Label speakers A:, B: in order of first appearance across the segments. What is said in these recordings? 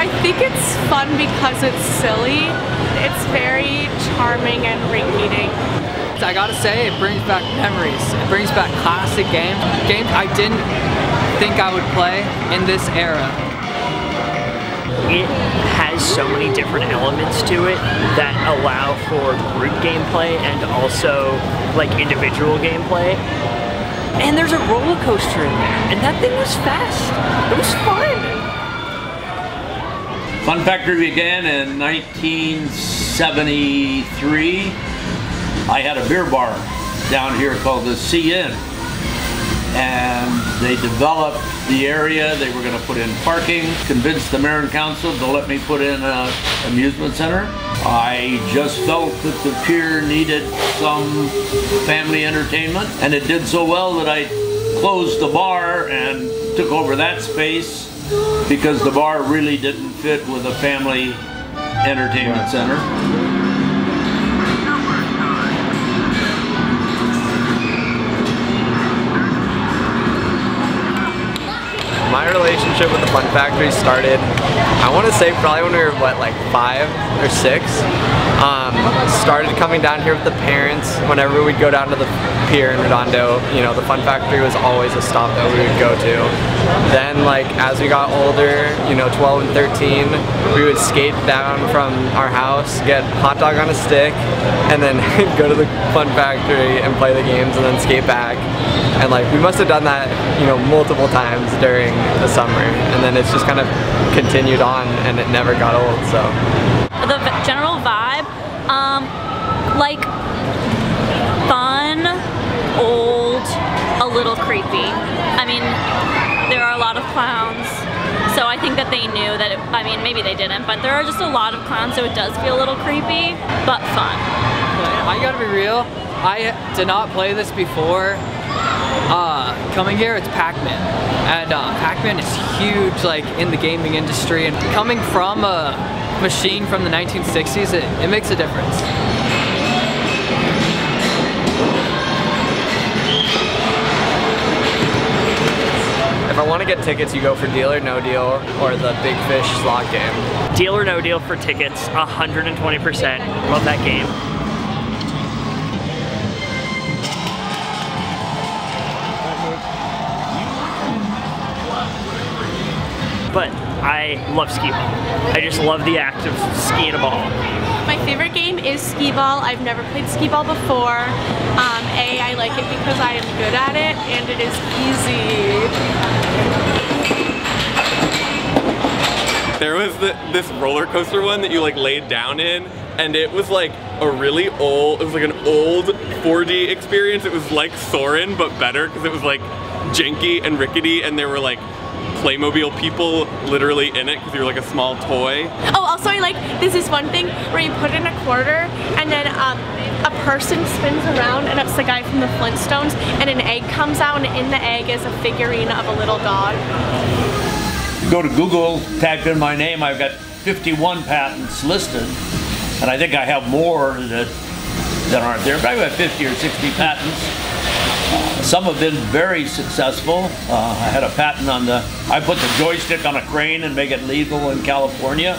A: I think it's fun because it's silly. It's very charming and rinky-dink.
B: I gotta say, it brings back memories. It brings back classic games. Games I didn't think I would play in this era.
C: It has so many different elements to it that allow for group gameplay and also like individual gameplay. And there's a roller coaster in there, and that thing was fast. It was fun.
D: Fun Factory began in 1973. I had a beer bar down here called the Cent, and they developed the area. They were going to put in parking, convinced the mayor and council to let me put in an amusement center. I just felt that the pier needed some family entertainment, and it did so well that I closed the bar and took over that space because the bar really didn't fit with a family entertainment center.
E: My relationship with the Fun Factory started, I want to say probably when we were, what, like 5 or 6. Started coming down here with the parents. Whenever we'd go down to the pier in Redondo, you know, the Fun Factory was always a stop that we would go to. Then, like, as we got older, you know, 12 and 13, we would skate down from our house, get a hot dog on a stick, and then go to the Fun Factory and play the games and then skate back. And like, we must have done that, you know, multiple times during the summer, and then it's just kind of continued on and it never got old, so.
F: The general vibe, like fun, old, a little creepy. I mean, there are a lot of clowns, so I think that they knew that, I mean, maybe they didn't, but there are just a lot of clowns, so it does feel a little creepy, but fun.
B: I gotta be real, I did not play this before. Coming here, it's Pac-Man, and Pac-Man is huge, like, in the gaming industry, and coming from a machine from the 1960s, it makes a difference.
E: If I want to get tickets, you go for Deal or No Deal or the Big Fish slot game.
C: Deal or No Deal for tickets, 120%. Love that game. But I love skee ball. I just love the act of skiing a ball.
A: My favorite game is skee ball. I've never played skee ball before. I like it because I am good at it and it is easy.
G: There was this roller coaster one that you like laid down in, and it was like a really old, it was like an old 4D experience. It was like Soarin', but better because it was like janky and rickety, and there were like Playmobil people literally in it because you're like a small toy.
A: Oh, also I like, this is one thing where you put in a quarter and then a person spins around and it's the guy from the Flintstones and an egg comes out and in the egg is a figurine of a little dog.
D: Go to Google, type in my name, I've got 51 patents listed, and I think I have more that aren't there, but I've got 50 or 60 patents. Some have been very successful. I had a patent on I put the joystick on a crane and make it legal in California.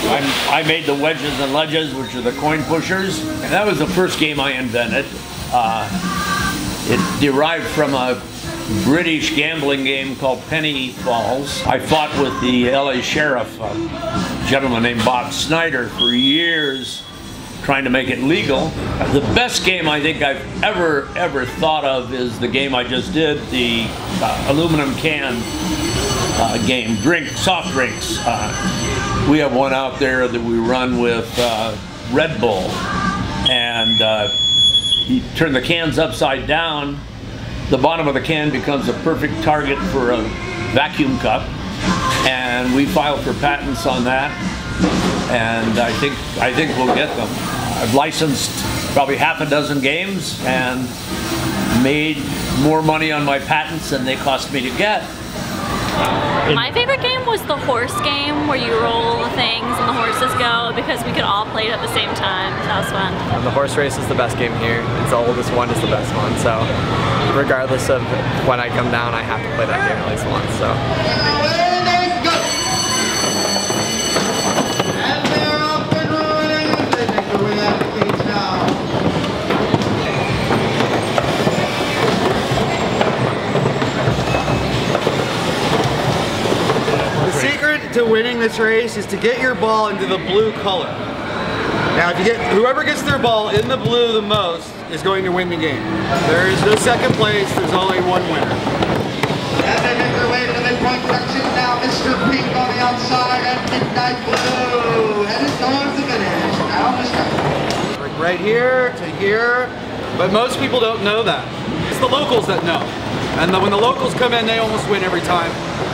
D: I made the wedges and ledges, which are the coin pushers, and that was the first game I invented. It derived from a British gambling game called Penny Falls. I fought with the LA sheriff, a gentleman named Bob Snyder, for years, trying to make it legal. The best game I think I've ever thought of is the game I just did, the aluminum can game, soft drinks. We have one out there that we run with Red Bull, and you turn the cans upside down, the bottom of the can becomes a perfect target for a vacuum cup, and we filed for patents on that, and I think we'll get them. I've licensed probably half a dozen games and made more money on my patents than they cost me to get.
F: My favorite game was the horse game where you roll the things and the horses go, because we could all play it at the same time. That was fun.
E: And the horse race is the best game here. It's the oldest one, is the best one. So regardless of when I come down, I have to play that game at least once. So.
H: to winning this race is to get your ball into the blue color. Now, if you get whoever gets their ball in the blue the most is going to win the game. There is no second place. There's only one winner.
I: And they make their way to the midpoint section now. Mr. Pink on the outside and Midnight Blue headed towards the finish. Now Mr.
H: Like right here to here, but most people don't know that. It's the locals that know. And when the locals come in, they almost win every time.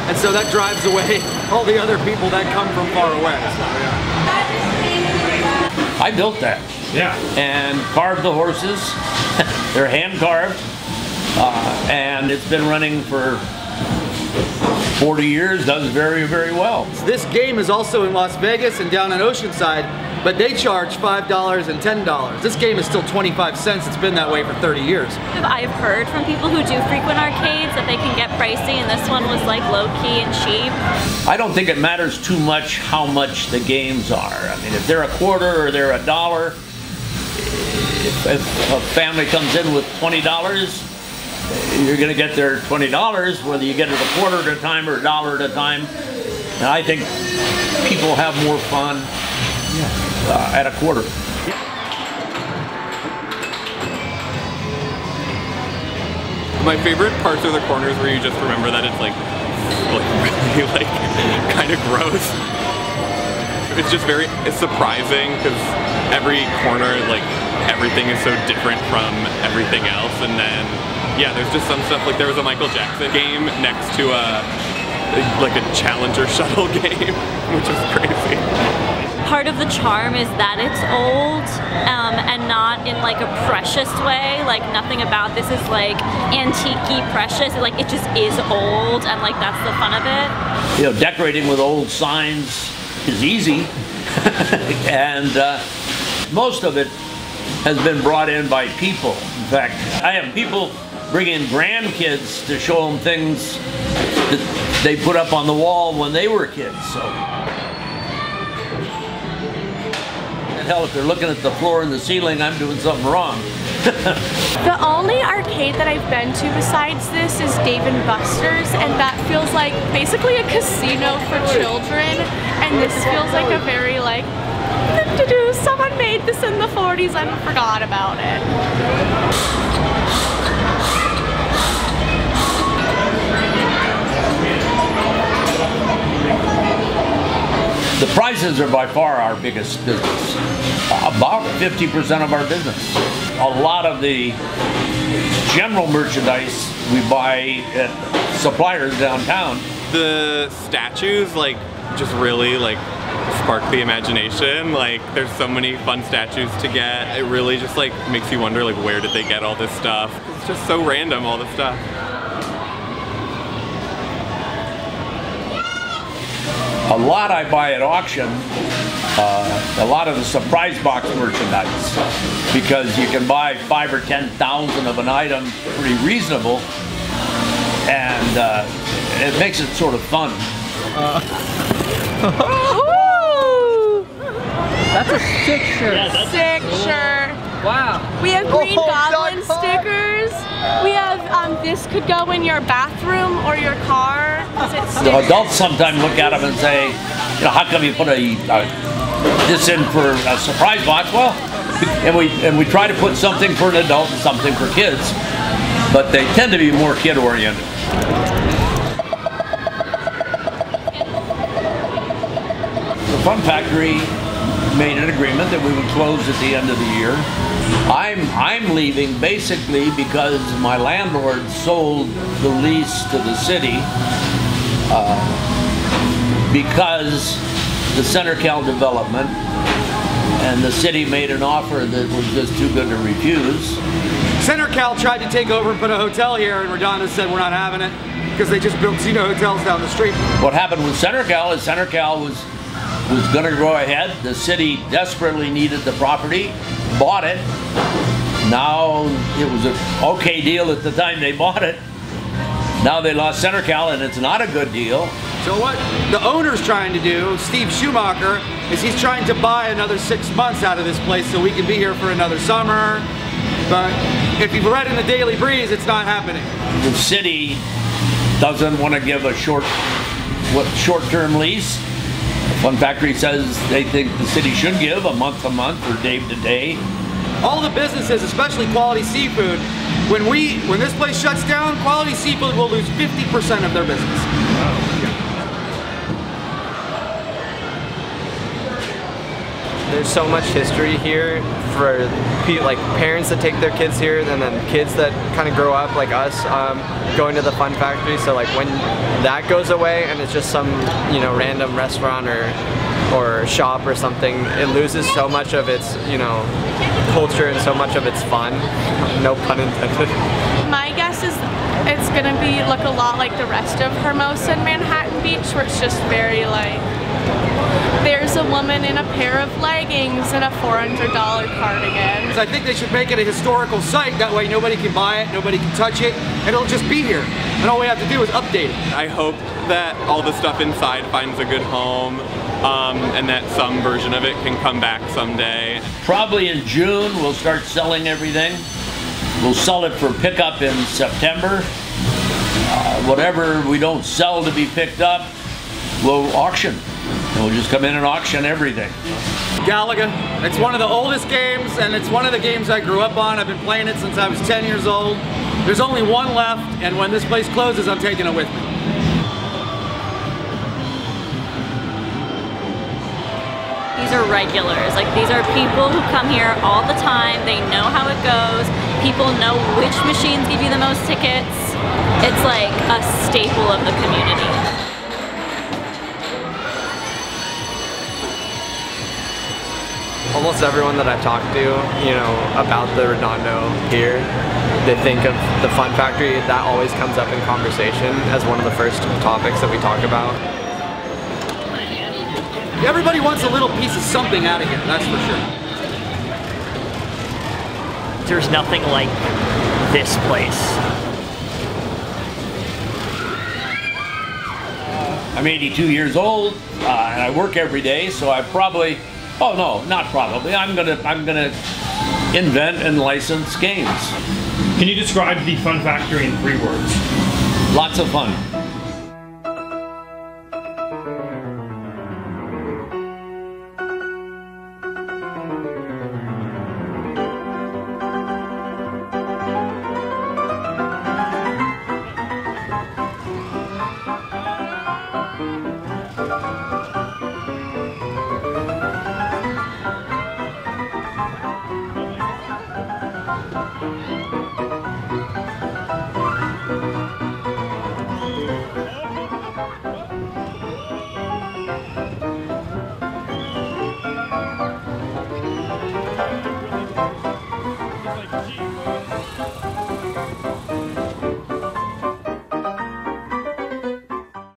H: And so that drives away all the other people that come from far away. So, yeah.
D: I built that.
H: Yeah.
D: And carved the horses. They're hand carved. And it's been running for 40 years, does very, very well.
H: This game is also in Las Vegas and down in Oceanside, but they charge $5 and $10. This game is still 25 cents. It's been that way for 30 years.
F: I've heard from people who do frequent arcades that they can get pricey, and this one was like low-key and cheap.
D: I don't think it matters too much how much the games are. I mean, if they're a quarter or they're $1, if a family comes in with $20, you're going to get their $20, whether you get it a quarter at a time or $1 at a time. And I think people have more fun at a quarter.
G: My favorite parts are the corners where you just remember that it's like really kind of gross. It's just it's surprising because every corner, like everything is so different from everything else, and then yeah, there's just some stuff like there was a Michael Jackson game next to a Challenger shuttle game, which is crazy.
F: Part of the charm is that it's old and not in like a precious way. Like nothing about this is like antique-y precious. Like it just is old, and like that's the fun of it.
D: You know, decorating with old signs is easy, and most of it has been brought in by people. In fact, I have people bring in grandkids to show them things that they put up on the wall when they were kids. So. Hell, if they're looking at the floor and the ceiling, I'm doing something wrong.
A: The only arcade that I've been to besides this is Dave & Buster's, and that feels like basically a casino for children, and this feels like a very like, someone made this in the 40s and forgot about it.
D: The prizes are by far our biggest business. About 50% of our business. A lot of the general merchandise we buy at suppliers downtown.
G: The statues just really spark the imagination. There's so many fun statues to get. It really just makes you wonder where did they get all this stuff? It's just so random, all this stuff.
D: A lot I buy at auction, a lot of the surprise box merchandise, because you can buy 5,000 or 10,000 of an item pretty reasonable, and it makes it sort of fun.
B: Ooh! That's a sick shirt.
A: Yeah, sick shirt.
B: Wow.
A: We have Green Goblin stickers. We have this could go in your bathroom or your car.
D: The adults sometimes look at them and say, how come you put this in for a surprise box? Well, and we try to put something for an adult and something for kids, but they tend to be more kid oriented. The Fun Factory made an agreement that we would close at the end of the year. I'm leaving basically because my landlord sold the lease to the city because the CenterCal development, and the city made an offer that was just too good to refuse.
H: CenterCal tried to take over and put a hotel here, and Redondo said we're not having it because they just built casino hotels down the street.
D: What happened with CenterCal is CenterCal was going to go ahead. The city desperately needed the property, bought it. Now it was an okay deal at the time they bought it. Now they lost CenterCal and it's not a good deal.
H: So what the owner's trying to do, Steve Schumacher, is he's trying to buy another 6 months out of this place so we can be here for another summer. But if you've read in the Daily Breeze, it's not happening.
D: The city doesn't want to give a short-term lease. Fun Factory says they think the city should give a month to month or day to day.
H: All the businesses, especially Quality Seafood, when this place shuts down, Quality Seafood will lose 50% of their business.
E: There's so much history here for like parents that take their kids here, and then kids that kind of grow up like us going to the Fun Factory. So like when that goes away and it's just some, you know, random restaurant or shop or something, it loses so much of its, you know, culture and so much of its fun. No pun intended.
A: My guess is it's gonna look a lot like the rest of Hermosa and Manhattan Beach, where it's just very like, there's a woman in a pair of leggings and a $400 cardigan.
H: I think they should make it a historical site, that way nobody can buy it, nobody can touch it, and it'll just be here. And all we have to do is update it.
G: I hope that all the stuff inside finds a good home, and that some version of it can come back someday.
D: Probably in June we'll start selling everything. We'll sell it for pickup in September. Whatever we don't sell to be picked up, we'll auction. And we'll just come in and auction everything.
H: Galaga, it's one of the oldest games, and it's one of the games I grew up on. I've been playing it since I was 10 years old. There's only one left, and when this place closes, I'm taking it with me.
F: These are regulars. Like, these are people who come here all the time. They know how it goes. People know which machines give you the most tickets. It's like a staple of the community.
E: Almost everyone that I've talked to, you know, about the Redondo here, they think of the Fun Factory. That always comes up in conversation as one of the first topics that we talk about.
H: Everybody wants a little piece of something out of here, that's for sure.
C: There's nothing like this place.
D: I'm 82 years old, and I work every day, so I probably, oh no, not probably, I'm gonna invent and license games.
J: Can you describe the Fun Factory in 3 words?
D: Lots of fun.